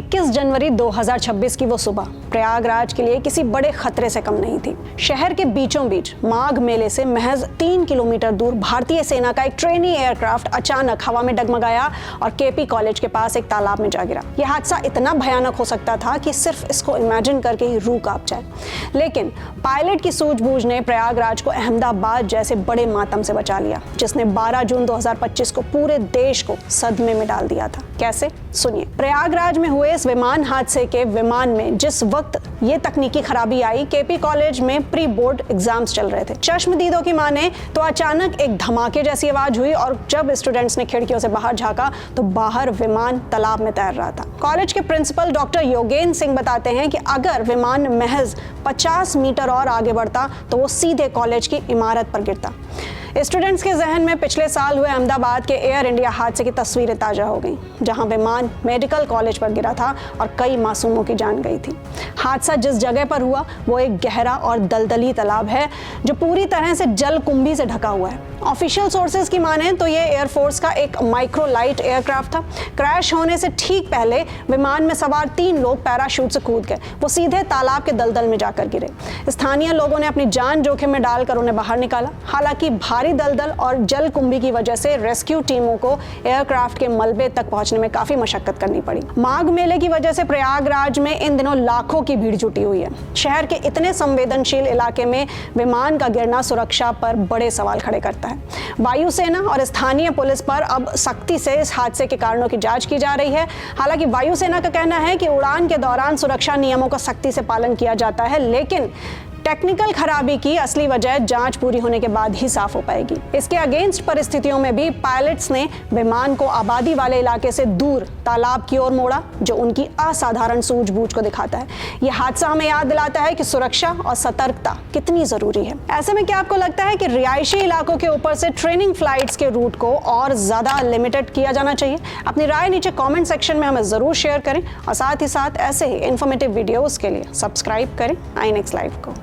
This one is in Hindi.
21 जनवरी 2026 की वो सुबह प्रयागराज के लिए किसी बड़े खतरे से कम नहीं थी। शहर के बीचों बीच माघ मेले से महज 3 किलोमीटर दूर भारतीय सेना का एक ट्रेनी एयरक्राफ्ट अचानक हवा में डगमगाया और केपी कॉलेज के पास एक तालाब में जा गिरा। यह हादसा इतना भयानक हो सकता था कि सिर्फ इसको इमेजिन करके ही रूह कांप जाए, लेकिन पायलट की सूझबूझ ने प्रयागराज को अहमदाबाद जैसे बड़े मातम से बचा लिया, जिसने 12 जून 2025 को पूरे देश को सदमे में डाल दिया था। कैसे? सुनिए। प्रयागराज में हुए इस विमान हादसे के विमान में जिस वक्त ये तकनीकी खराबी आई, केपी कॉलेज में प्री बोर्ड एग्जाम्स चल रहे थे। चश्मदीदों की माने तो अचानक एक धमाके जैसी आवाज हुई और जब स्टूडेंट्स ने खिड़कियों से बाहर झांका तो बाहर विमान तालाब में तैर रहा था। कॉलेज के प्रिंसिपल डॉक्टर योगेंद्र सिंह बताते हैं कि अगर विमान महज 50 मीटर और आगे बढ़ता तो वो सीधे कॉलेज की इमारत पर गिरता। स्टूडेंट्स के जहन में पिछले साल हुए अहमदाबाद के एयर इंडिया हादसे की तस्वीरें ताजा हो गईं, जहां विमान मेडिकल कॉलेज पर गिरा था और कई मासूमों की जान गई थी। हादसा जिस जगह पर हुआ वो एक गहरा और दलदली तालाब है जो पूरी तरह से जलकुंभी से ढका हुआ है। ऑफिशियल सोर्सेज की माने तो ये एयरफोर्स का एक माइक्रो लाइट एयरक्राफ्ट था। क्रैश होने से ठीक पहले विमान में सवार 3 लोग पैराशूट से कूद गए। वो सीधे तालाब के दलदल में जाकर गिरे। स्थानीय लोगों ने अपनी जान जोखिम में डालकर उन्हें बाहर निकाला। हालांकि भारी दलदल और जलकुंभी की वजह से रेस्क्यू टीमों को एयरक्राफ्ट के मलबे तक पहुंचने में काफी मशक्कत करनी पड़ी। माघ मेले की वजह से प्रयागराज में इन दिनों लाखों की भीड़ जुटी हुई है। शहर के इतने संवेदनशील इलाके में विमान का गिरना सुरक्षा पर बड़े सवाल खड़े करता है। वायुसेना और स्थानीय पुलिस पर अब सख्ती से इस हादसे के कारणों की जांच की जा रही है। हालांकि वायुसेना का कहना है कि उड़ान के दौरान सुरक्षा नियमों का सख्ती से पालन किया जाता है, लेकिन टेक्निकल खराबी की असली वजह जांच पूरी होने के बाद ही साफ हो पाएगी। इसके अगेंस्ट परिस्थितियों में भी पायलट्स ने विमान को आबादी वाले इलाके से दूर तालाब की ओर मोड़ा, जो उनकी असाधारण सूझबूझ को दिखाता है। यह हादसा हमें याद दिलाता है कि सुरक्षा और सतर्कता कितनी जरूरी है। ऐसे में क्या आपको लगता है कि रिहायशी इलाकों के ऊपर से ट्रेनिंग फ्लाइट्स के रूट को और ज्यादा लिमिटेड किया जाना चाहिए? अपनी राय नीचे कॉमेंट सेक्शन में हमें जरूर शेयर करें और साथ ही साथ ऐसे ही इंफॉर्मेटिव वीडियोज के लिए सब्सक्राइब करें आई नेक्स्ट लाइव को।